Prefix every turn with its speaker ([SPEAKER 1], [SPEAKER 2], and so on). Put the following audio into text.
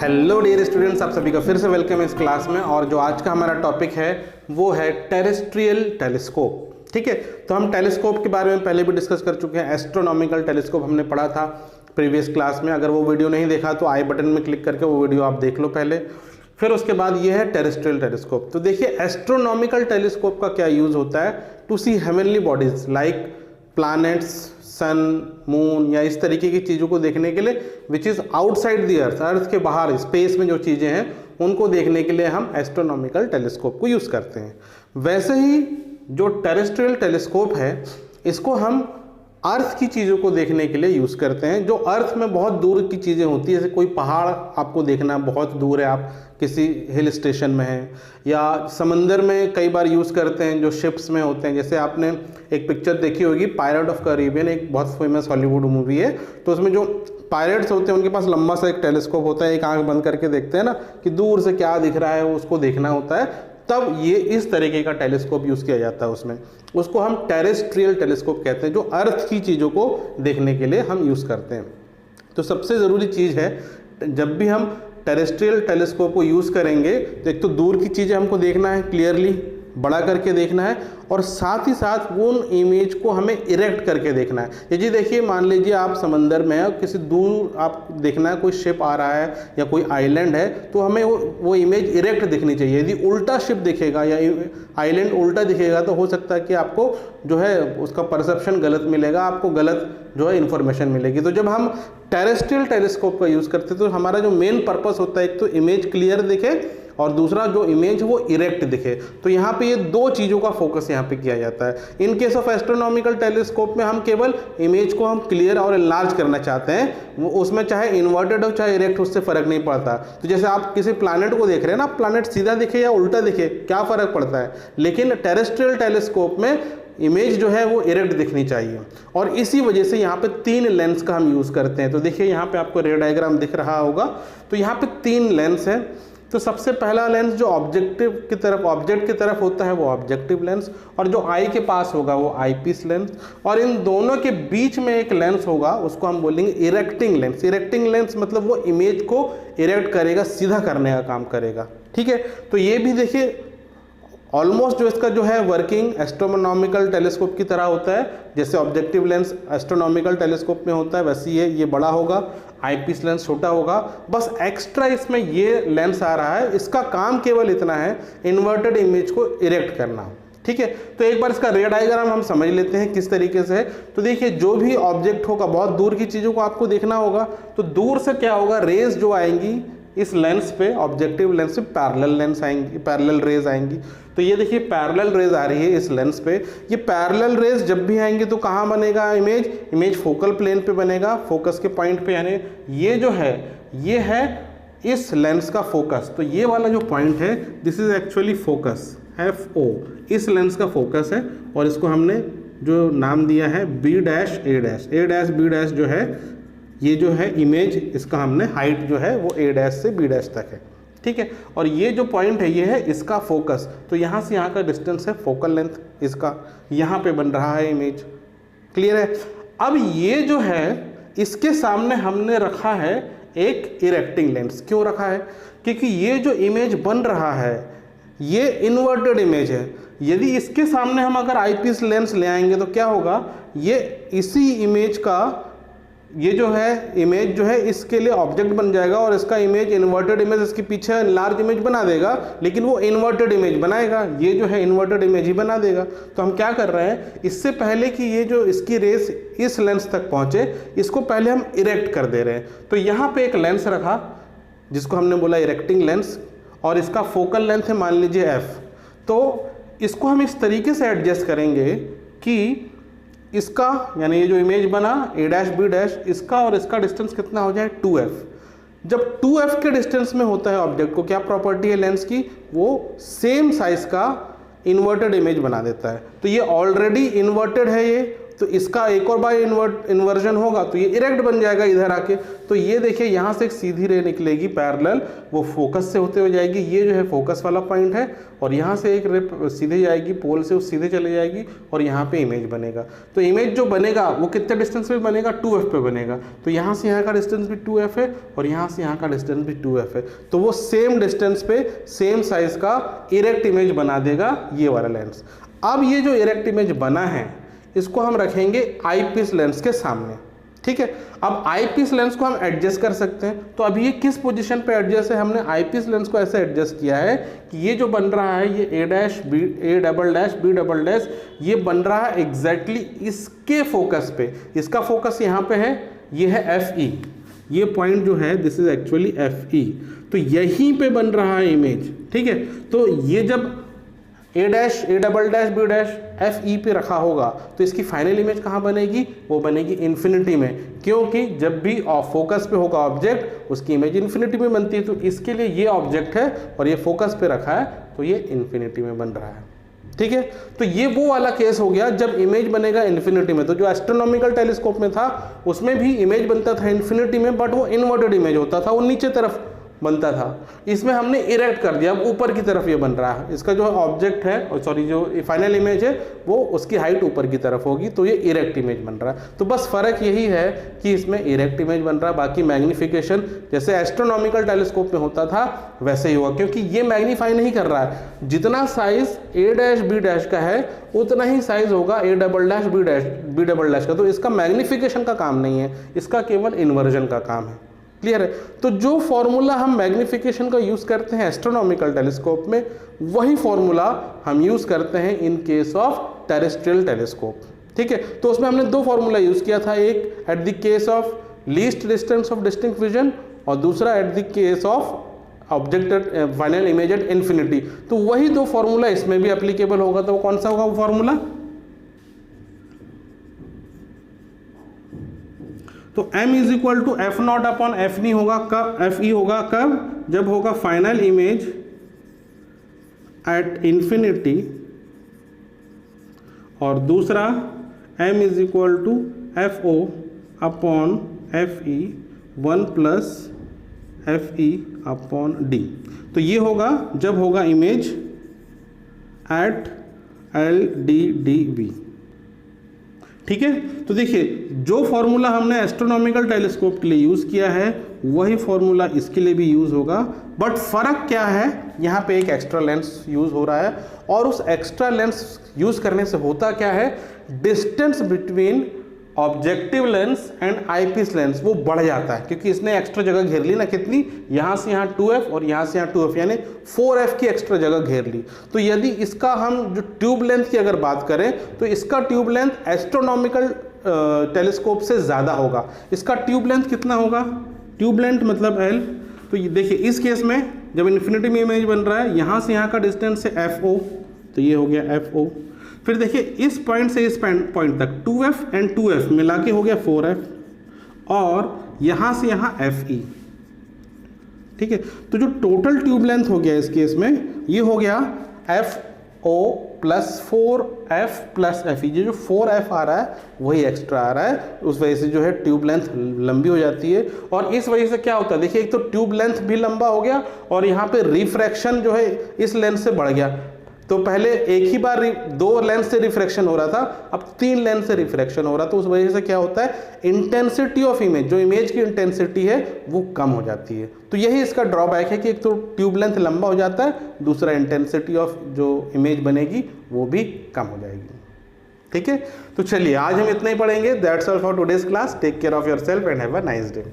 [SPEAKER 1] Hello dear students, आप सभी का फिर से वेलकम है इस क्लास में। और जो आज का हमारा टॉपिक है वो है टेरेस्ट्रियल टेलीस्कोप। ठीक है, तो हम टेलीस्कोप के बारे में पहले भी डिस्कस कर चुके हैं। एस्ट्रोनॉमिकल टेलीस्कोप हमने पढ़ा था प्रीवियस क्लास में। अगर वो वीडियो नहीं देखा तो आई बटन में क्लिक करके वो वीडियो आप देख लो पहले। फिर उसके बाद ये है टेरेस्ट्रियल टेलीस्कोप। तो देखिए, एस्ट्रोनॉमिकल टेलीस्कोप का क्या यूज होता है to see heavenly bodies like planets, sun, moon या इस तरीके की चीज़ों को देखने के लिए which is outside the earth, earth के बाहर स्पेस में जो चीज़ें हैं उनको देखने के लिए हम एस्ट्रोनॉमिकल टेलीस्कोप को यूज़ करते हैं। वैसे ही जो टेरेस्ट्रियल टेलीस्कोप है इसको हम अर्थ की चीज़ों को देखने के लिए यूज़ करते हैं। जो अर्थ में बहुत दूर की चीज़ें होती है, जैसे कोई पहाड़ आपको देखना बहुत दूर है, आप किसी हिल स्टेशन में हैं, या समंदर में कई बार यूज़ करते हैं जो शिप्स में होते हैं। जैसे आपने एक पिक्चर देखी होगी पायरेट ऑफ कैरिबियन, एक बहुत फेमस हॉलीवुड मूवी है। तो उसमें जो पायरेट्स होते हैं उनके पास लंबा सा एक टेलीस्कोप होता है, एक आंख बंद करके देखते हैं ना कि दूर से क्या दिख रहा है उसको देखना होता है। तब ये इस तरीके का टेलीस्कोप यूज़ किया जाता है उसमें, उसको हम टेरेस्ट्रियल टेलीस्कोप कहते हैं, जो अर्थ की चीज़ों को देखने के लिए हम यूज़ करते हैं। तो सबसे ज़रूरी चीज़ है, जब भी हम टेरेस्ट्रियल टेलीस्कोप को यूज़ करेंगे तो एक तो दूर की चीज़ें हमको देखना है, क्लियरली बड़ा करके देखना है, और साथ ही साथ उन इमेज को हमें इरेक्ट करके देखना है। ये जी देखिए, मान लीजिए आप समंदर में हैं, किसी दूर आप देखना है कोई शिप आ रहा है या कोई आइलैंड है, तो हमें वो इमेज इरेक्ट दिखनी चाहिए। यदि उल्टा शिप दिखेगा या आइलैंड उल्टा दिखेगा तो हो सकता है कि आपको जो है उसका परसेप्शन गलत मिलेगा, आपको गलत जो है इन्फॉर्मेशन मिलेगी। तो जब हम टेरेस्ट्रियल टेलीस्कोप का यूज़ करते हैं तो हमारा जो मेन पर्पस होता है, एक तो इमेज क्लियर दिखे और दूसरा जो इमेज वो इरेक्ट दिखे। तो यहाँ पे ये दो चीज़ों का फोकस यहाँ पे किया जाता है। In case of astronomical telescope में हम केवल इमेज को हम क्लियर और एनलार्ज करना चाहते हैं, वो उसमें चाहे इन्वर्टेड हो चाहे इरेक्ट, उससे फ़र्क नहीं पड़ता। तो जैसे आप किसी प्लैनेट को देख रहे हैं ना, प्लैनेट सीधा दिखे या उल्टा दिखे क्या फ़र्क पड़ता है, लेकिन टेरेस्ट्रियल टेलीस्कोप में इमेज जो है वो इरेक्ट दिखनी चाहिए। और इसी वजह से यहाँ पे 3 लेंस का हम यूज़ करते हैं। तो देखिए यहाँ पे आपको रे डायग्राम दिख रहा होगा। तो यहाँ पे 3 लेंस है। तो सबसे पहला लेंस जो ऑब्जेक्ट की तरफ होता है वो ऑब्जेक्टिव लेंस, और जो आई के पास होगा वो आई पीस लेंस, और इन दोनों के बीच में एक लेंस होगा, उसको हम बोलेंगे इरेक्टिंग लेंस। इरेक्टिंग लेंस मतलब वो इमेज को इरेक्ट करेगा, सीधा करने का काम करेगा। ठीक है, तो ये भी देखिए ऑलमोस्ट जो इसका जो है वर्किंग एस्ट्रोनॉमिकल टेलीस्कोप की तरह होता है। जैसे ऑब्जेक्टिव लेंस एस्ट्रोनॉमिकल टेलीस्कोप में होता है वैसे ये बड़ा होगा, आईपीस लेंस छोटा होगा। बस एक्स्ट्रा इसमें ये लेंस आ रहा है, इसका काम केवल इतना है इन्वर्टेड इमेज को इरेक्ट करना। ठीक है, तो एक बार इसका रे डायग्राम हम समझ लेते हैं किस तरीके से है। तो देखिए, जो भी ऑब्जेक्ट होगा, बहुत दूर की चीज़ों को आपको देखना होगा, तो दूर से क्या होगा, रेज जो आएंगी इस लेंस पे, ऑब्जेक्टिव लेंस पे पैरेलल रेज आएंगी। तो ये देखिए पैरेलल रेज आ रही है इस लेंस पे। ये पैरेलल रेज जब भी आएंगे तो कहाँ बनेगा इमेज फोकल प्लेन पे बनेगा, फोकस के पॉइंट पे। यानी ये जो है ये है इस लेंस का फोकस। तो ये वाला जो पॉइंट है this is actually focus, FO इस लेंस का फोकस है, और इसको हमने जो नाम दिया है B' A' B' जो है ये जो है इमेज, इसका हमने हाइट जो है वो A' से B' तक है। ठीक है, और ये जो पॉइंट है ये है इसका फोकस। तो यहाँ से यहाँ का डिस्टेंस है फोकल लेंथ इसका, यहाँ पे बन रहा है इमेज। क्लियर है। अब ये जो है इसके सामने हमने रखा है एक इरेक्टिंग लेंस। क्यों रखा है? क्योंकि ये जो इमेज बन रहा है ये इन्वर्टेड इमेज है। यदि इसके सामने हम अगर आईपीस लेंस ले आएंगे तो क्या होगा, ये इसी इमेज का ये जो है इमेज जो है इसके लिए ऑब्जेक्ट बन जाएगा, और इसका इमेज इन्वर्टेड इमेज इसके पीछे लार्ज इमेज बना देगा, लेकिन वो इन्वर्टेड इमेज बनाएगा, ये जो है इन्वर्टेड इमेज ही बना देगा। तो हम क्या कर रहे हैं, इससे पहले कि ये जो इसकी रेस इस लेंस तक पहुंचे, इसको पहले हम इरेक्ट कर दे रहे हैं। तो यहाँ पे एक लेंस रखा जिसको हमने बोला इरेक्टिंग लेंस, और इसका फोकल लेंथ है मान लीजिए F। तो इसको हम इस तरीके से एडजस्ट करेंगे कि इसका यानी ये जो इमेज बना A' B', इसका और इसका डिस्टेंस कितना हो जाए 2F। जब 2F के डिस्टेंस में होता है ऑब्जेक्ट को, क्या प्रॉपर्टी है लेंस की, वो सेम साइज का इन्वर्टेड इमेज बना देता है। तो ये ऑलरेडी इन्वर्टेड है ये, तो इसका एक और बार इन्वर्जन होगा तो ये इरेक्ट बन जाएगा इधर आके। तो ये देखिए यहाँ से एक सीधी रे निकलेगी पैरेलल, वो फोकस से होते हुए जाएगी, ये जो है फोकस वाला पॉइंट है, और यहाँ से एक रे सीधे जाएगी पोल से, उस सीधे चले जाएगी और यहाँ पे इमेज बनेगा। तो इमेज जो बनेगा वो कितने डिस्टेंस पे बनेगा, 2f पे बनेगा। तो यहाँ से यहाँ का डिस्टेंस भी 2f है और यहाँ से यहाँ का डिस्टेंस भी 2f है। तो वो सेम डिस्टेंस पे सेम साइज का इरेक्ट इमेज बना देगा ये वाला लेंस। अब ये जो इरेक्ट इमेज बना है इसको हम रखेंगे आईपीस लेंस के सामने, ठीक है। अब आईपीस लेंस को हम एडजस्ट कर सकते हैं। तो अभी ये किस पोजीशन पे एडजस्ट है, हमने आईपीस लेंस को ऐसे एडजस्ट किया है कि ये जो बन रहा है ये ए डैश बी डबल डैश ये बन रहा है एग्जैक्टली इसके फोकस पे। इसका फोकस यहाँ पे है, ये है एफ ई, ये पॉइंट जो है this is actually F E. तो यहीं पे बन रहा है इमेज, ठीक है। तो ये जब A dash B dash F E पे रखा होगा तो इसकी फाइनल इमेज कहाँ बनेगी, वो बनेगी इन्फिनिटी में, क्योंकि जब भी फोकस पे होगा ऑब्जेक्ट उसकी इमेज इन्फिनिटी में बनती है। तो इसके लिए ये ऑब्जेक्ट है और ये फोकस पे रखा है तो ये इन्फिनिटी में बन रहा है, ठीक है। तो ये वो वाला केस हो गया जब इमेज बनेगा इन्फिनिटी में। तो जो एस्ट्रोनॉमिकल टेलीस्कोप में था उसमें भी इमेज बनता था इन्फिनिटी में, बट वो इन्वर्टेड इमेज होता था, वो नीचे तरफ बनता था। इसमें हमने इरेक्ट कर दिया, अब ऊपर की तरफ ये बन रहा है। इसका जो ऑब्जेक्ट है और सॉरी जो फाइनल इमेज है वो उसकी हाइट ऊपर की तरफ होगी, तो ये इरेक्ट इमेज बन रहा है। तो बस फर्क यही है कि इसमें इरेक्ट इमेज बन रहा है, बाकी मैग्निफिकेशन जैसे एस्ट्रोनॉमिकल टेलीस्कोप में होता था वैसे ही हुआ, क्योंकि ये मैग्नीफाई नहीं कर रहा है। जितना size a dash B dash का है उतना ही साइज होगा a double dash b double dash का। तो इसका मैग्निफिकेशन का काम नहीं है, इसका केवल इन्वर्जन का काम है। क्लियर है। तो जो फॉर्मूला हम मैग्निफिकेशन का यूज करते हैं एस्ट्रोनॉमिकल टेलीस्कोप में, वही फॉर्मूला हम यूज करते हैं in case of terrestrial telescope, ठीक है। तो उसमें हमने दो फॉर्मूला यूज किया था, एक at the case of least distance of distinct vision और दूसरा at the case of object final image at infinity. तो वही दो फॉर्मूला इसमें भी एप्लीकेबल होगा। तो कौन सा होगा वो फॉर्मूला, तो m is equal to F not upon F नी होगा, कब एफ ई होगा, कब, जब होगा फाइनल इमेज एट इंफिनिटी, और दूसरा m is equal to f o upon f e 1 plus f e upon d. तो ये होगा जब होगा image at l d d v, ठीक है। तो देखिए जो फॉर्मूला हमने एस्ट्रोनॉमिकल टेलीस्कोप के लिए यूज़ किया है वही फॉर्मूला इसके लिए भी यूज़ होगा, बट फ़र्क क्या है, यहाँ पे एक एक्स्ट्रा लेंस यूज़ हो रहा है, और उस एक्स्ट्रा लेंस यूज़ करने से होता क्या है, distance between objective lens and eyepiece lens वो बढ़ जाता है, क्योंकि इसने एक्स्ट्रा जगह घेर ली ना, कितनी, यहाँ से यहाँ 2f और यहाँ से यहाँ 2f, यानी 4f की एक्स्ट्रा जगह घेर ली। तो यदि इसका हम जो ट्यूब लेंथ की अगर बात करें तो इसका ट्यूब लेंथ एस्ट्रोनॉमिकल टेलीस्कोप से ज़्यादा होगा। इसका ट्यूब लेंथ कितना होगा, ट्यूब लेंथ मतलब L। तो ये देखिए इस केस में जब इन्फिनिटी में इमेज बन रहा है, यहाँ से यहाँ का डिस्टेंस है FO, तो ये हो गया FO। फिर देखिए इस पॉइंट से इस पॉइंट तक 2f एंड 2f मिला के हो गया 4f, और यहाँ से यहाँ FE, ठीक है। तो जो टोटल ट्यूब लेंथ हो गया इस केस में ये हो गया FO plus 4f plus FE। ये जो 4f आ रहा है वही एक्स्ट्रा आ रहा है, उस वजह से जो है ट्यूब लेंथ लंबी हो जाती है। और इस वजह से क्या होता है, देखिए एक तो ट्यूब लेंथ भी लंबा हो गया और यहाँ पे रिफ्रैक्शन जो है इस लेंस से बढ़ गया। तो पहले एक ही बार 2 लेंस से रिफ्रैक्शन हो रहा था, अब 3 लेंस से रिफ्रैक्शन हो रहा, तो उस वजह से क्या होता है, इंटेंसिटी ऑफ इमेज, जो इमेज की इंटेंसिटी है वो कम हो जाती है। तो यही इसका ड्रॉबैक है कि एक तो ट्यूब लेंथ लंबा हो जाता है, दूसरा इंटेंसिटी ऑफ जो इमेज बनेगी वो भी कम हो जाएगी, ठीक है। तो चलिए आज हम इतना ही पढ़ेंगे। That's all for today's class. Take care of yourself and have a nice day.